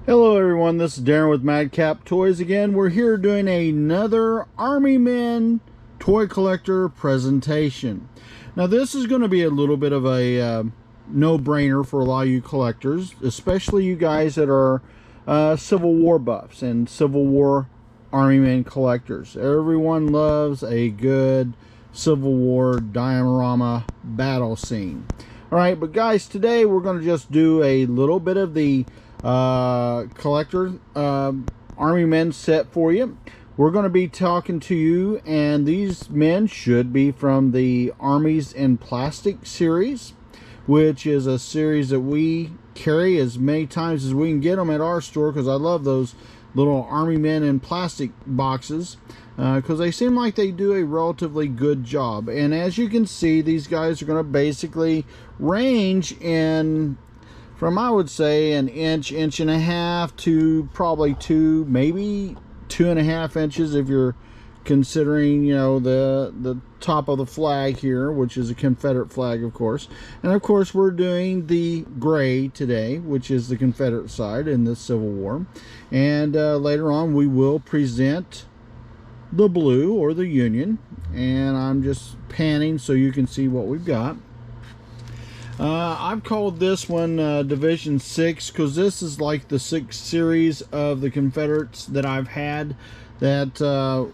Hello everyone, this is Daren with Madcap Toys again. We're here doing another Army Men toy collector presentation. Now this is going to be a little bit of a no-brainer for a lot of you collectors, especially you guys that are Civil War buffs and Civil War Army Men collectors. Everyone loves a good Civil War diorama battle scene. Alright, but guys, today we're going to just do a little bit of the collector Army Men set for you. We're going to be talking to you, and these men should be from the Armies in Plastic series, which is a series that we carry as many times as we can get them at our store, because I love those little Army Men in plastic boxes, because they seem like they do a relatively good job. And as you can see, these guys are going to basically range in from, I would say, an inch, inch and a half to probably 2, maybe 2.5 inches if you're considering, you know, the top of the flag here, which is a Confederate flag, of course. And of course we're doing the gray today, which is the Confederate side in the Civil War. And later on we will present the blue, or the Union, and I'm just panning so you can see what we've got. I've called this one Division 6 because this is like the 6th series of the Confederates that I've had that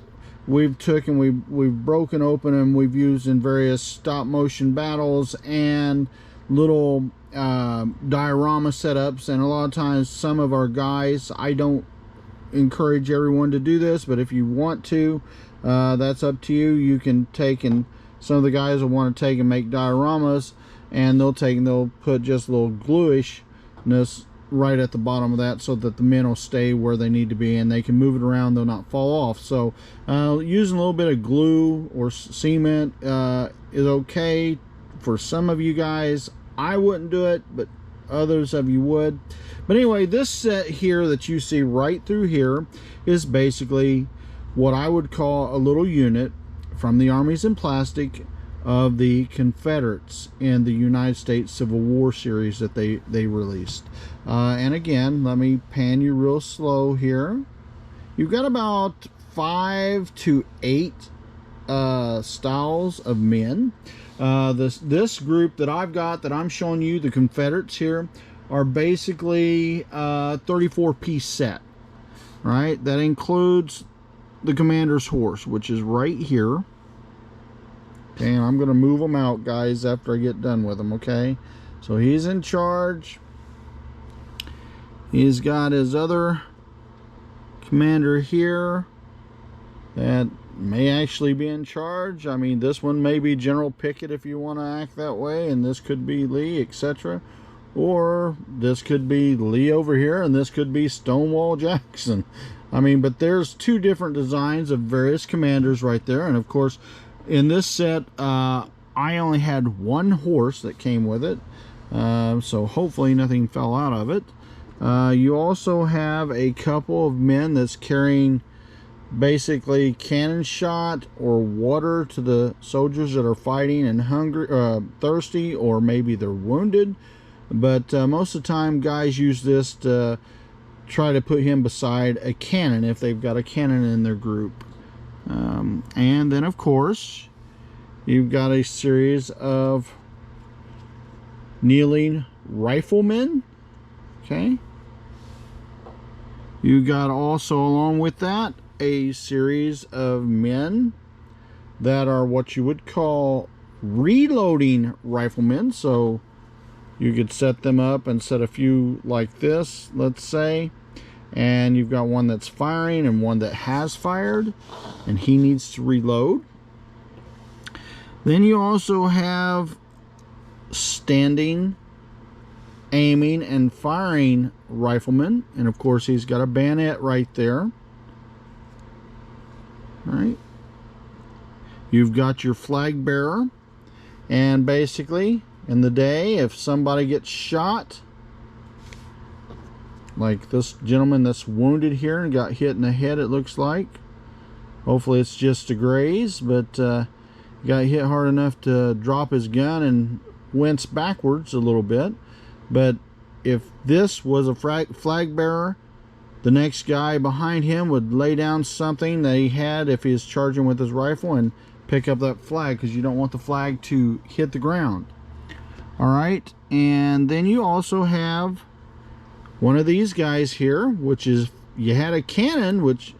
we've taken, we've broken open, and we've used in various stop motion battles and little diorama setups. And a lot of times some of our guys, I don't encourage everyone to do this, but if you want to, that's up to you. You can take, and some of the guys will want to take and make dioramas, and they'll put just a little gluishness right at the bottom of that so that the men will stay where they need to be and they can move it around, they'll not fall off. So using a little bit of glue or cement is okay for some of you guys. I wouldn't do it, but others of you would. But anyway, this set here that you see right through here is basically what I would call a little unit from the Armies in Plastic of the Confederates in the United States Civil War series that they released. And again, let me pan you real slow here. You've got about 5 to 8 styles of men. This group that I've got, that I'm showing you, the Confederates here, are basically 34-piece set. Right? That includes the commander's horse, which is right here. Okay, and I'm going to move them out, guys, after I get done with them, okay? So he's in charge. He's got his other commander here that may actually be in charge. I mean, this one may be General Pickett if you want to act that way, and this could be Lee, etc. Or this could be Lee over here, and this could be Stonewall Jackson. I mean, but there's 2 different designs of various commanders right there. And of course, in this set, I only had 1 horse that came with it, so hopefully nothing fell out of it. You also have a couple of men that's carrying basically cannon shot or water to the soldiers that are fighting and hungry, thirsty, or maybe they're wounded. But most of the time guys use this to try to put him beside a cannon if they've got a cannon in their group. And then of course you've got a series of kneeling riflemen. Okay, you got also, along with that, a series of men that are what you would call reloading riflemen. So you could set them up and set a few like this, let's say, and you've got one that's firing and one that has fired, and he needs to reload. Then you also have standing, aiming, and firing riflemen, and of course he's got a bayonet right there. All right. You've got your flag bearer, and basically in the day, if somebody gets shot, like this gentleman that's wounded here and got hit in the head, it looks like. Hopefully it's just a graze, but got hit hard enough to drop his gun and wince backwards a little bit. But if this was a flag bearer The next guy behind him would lay down something that he had if he was charging with his rifle and pick up that flag, because you don't want the flag to hit the ground. Alright, and then you also have one of these guys here, which is, you had a cannon, which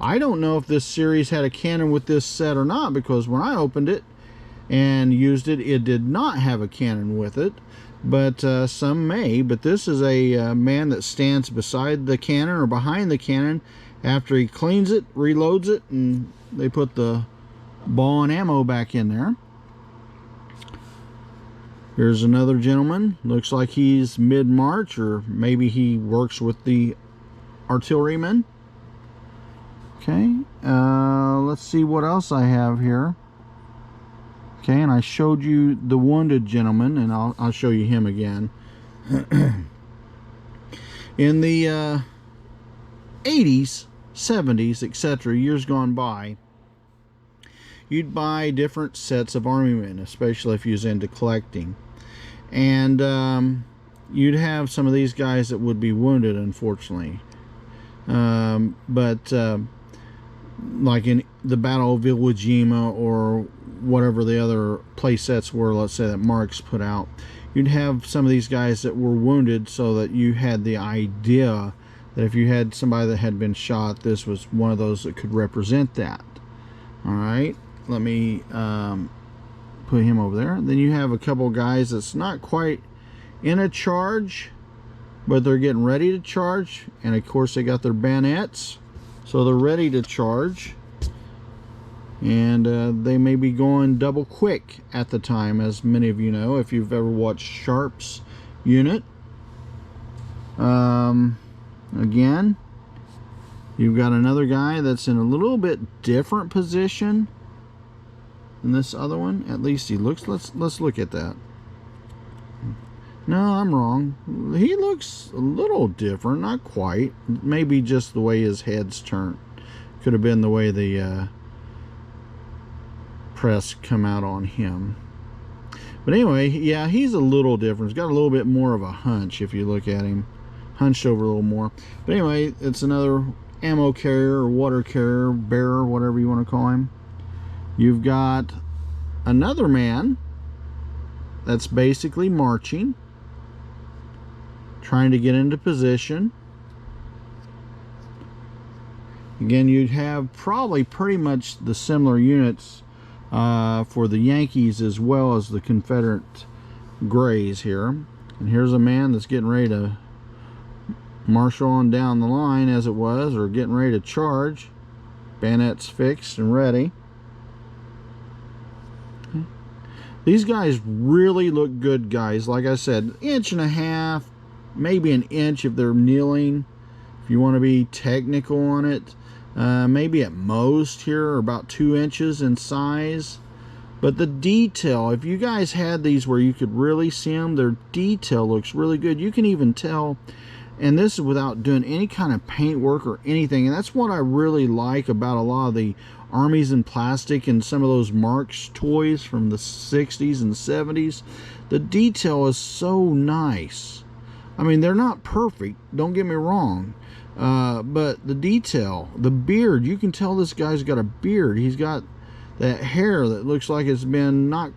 I don't know if this series had a cannon with this set or not, because when I opened it and used it, it did not have a cannon with it, but some may. But this is a man that stands beside the cannon or behind the cannon after he cleans it, reloads it, and they put the ball and ammo back in there. Here's another gentleman. Looks like he's mid-march, or maybe he works with the artillerymen. Okay, let's see what else I have here. Okay, and I showed you the wounded gentleman, and I'll show you him again. In the 80s, 70s, etc., years gone by, you'd buy different sets of army men, especially if you was into collecting. And you'd have some of these guys that would be wounded, unfortunately. Like in the Battle of Iwo Jima or whatever the other play sets were, let's say, that Marks put out, you'd have some of these guys that were wounded, so that you had the idea that if you had somebody that had been shot, this was one of those that could represent that. Alright, let me put him over there. Then you have a couple guys that's not quite in a charge, but they're getting ready to charge, and of course they got their bayonets, so they're ready to charge, and they may be going double quick at the time, as many of you know if you've ever watched Sharp's unit. Again, you've got another guy that's in a little bit different position than this other one. At least he looks. Let's look at that. No, I'm wrong. He looks a little different, not quite. Maybe just the way his head's turned. Could have been the way the press come out on him. But anyway, yeah, he's a little different. He's got a little bit more of a hunch if you look at him. Hunched over a little more. But anyway, it's another ammo carrier or water carrier, bearer, whatever you want to call him. You've got another man that's basically marching, trying to get into position. Again, you'd have probably pretty much the similar units for the Yankees as well as the Confederate Greys here. And here's a man that's getting ready to marshal on down the line, as it was, or getting ready to charge. Bayonets fixed and ready. Okay. These guys really look good, guys. Like I said, 1.5 inches, maybe 1 inch if they're kneeling, if you want to be technical on it. Maybe at most here about 2 inches in size. But the detail, if you guys had these where you could really see them, their detail looks really good. You can even tell, and this is without doing any kind of paint work or anything, and that's what I really like about a lot of the Armies in plastic and some of those Marks toys from the 60s and 70s. The detail is so nice. I mean, they're not perfect, don't get me wrong, but the detail, the beard, you can tell this guy's got a beard. He's got that hair that looks like it's been not,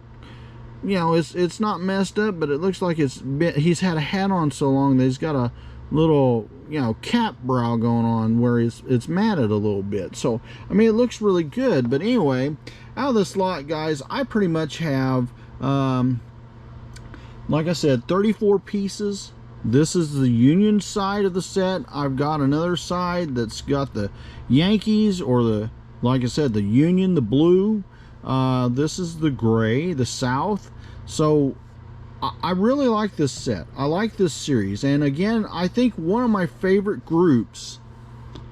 you know, it's not messed up, but it looks like he's had a hat on so long that he's got a little, you know, cap brow going on where it's matted a little bit. So I mean, it looks really good. But anyway, out of this lot, guys, I pretty much have like I said, 34 pieces. This is the Union side of the set. I've got another side that's got the Yankees, or the, like I said, the Union, the blue. This is the gray, the South. So I really like this set. I like this series. And again, I think one of my favorite groups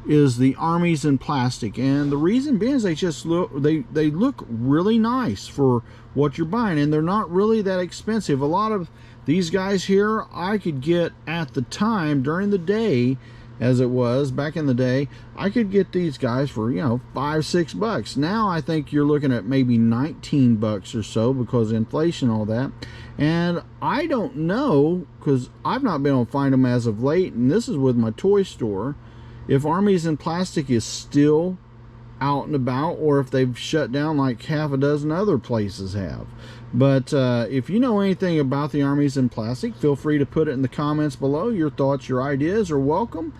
is the Armies in plastic. And the reason being is they just look, they look really nice for what you're buying. And they're not really that expensive. A lot of these guys here I could get at the time during the day, as it was back in the day, I could get these guys for, you know, $5-6. Now I think you're looking at maybe $19 or so because of inflation, all that. And I don't know, because I've not been able to find them as of late, and this is with my toy store, if Armies in Plastic is still out and about, or if they've shut down like half a dozen other places have. But if you know anything about the Armies in Plastic, feel free to put it in the comments below. Your thoughts, your ideas are welcome.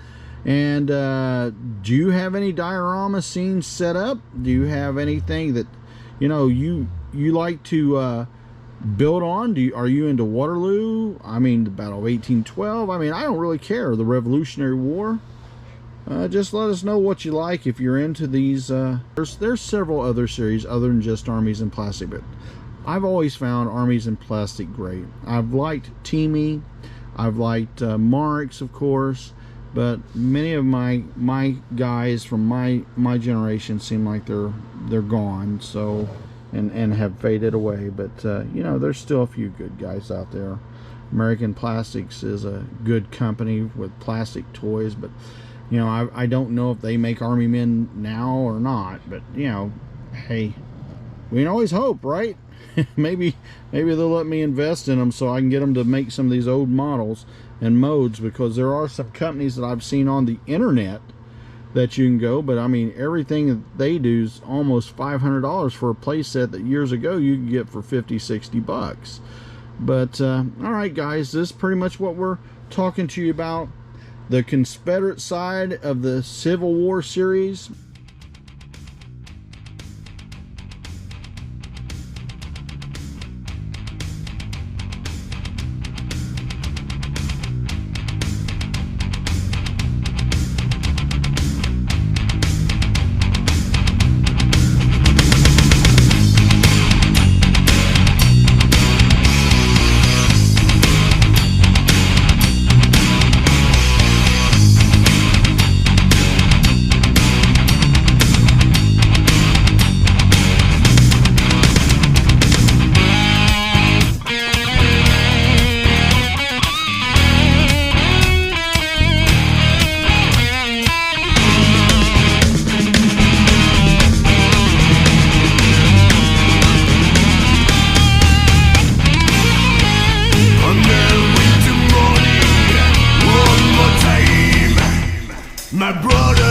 And do you have any diorama scenes set up? Do you have anything that you like to build on? Are you into Waterloo? I mean, the Battle of 1812. I mean, I don't really care. The Revolutionary War. Just let us know what you like if you're into these. There's several other series other than just Armies in Plastic, but I've always found Armies in Plastic great. I've liked Teamy, I've liked Marks, of course, but many of my guys from my generation seem like they're gone, so and have faded away. But there's still a few good guys out there. American Plastics is a good company with plastic toys, but I don't know if they make Army men now or not, but hey, we can always hope, right? maybe they'll let me invest in them so I can get them to make some of these old models and modes, because there are some companies that I've seen on the internet that you can go, but I mean, everything that they do is almost $500 for a play set that years ago you could get for 50-60 bucks. But all right, guys, this is pretty much what we're talking to you about. The Confederate side of the Civil War series. My brother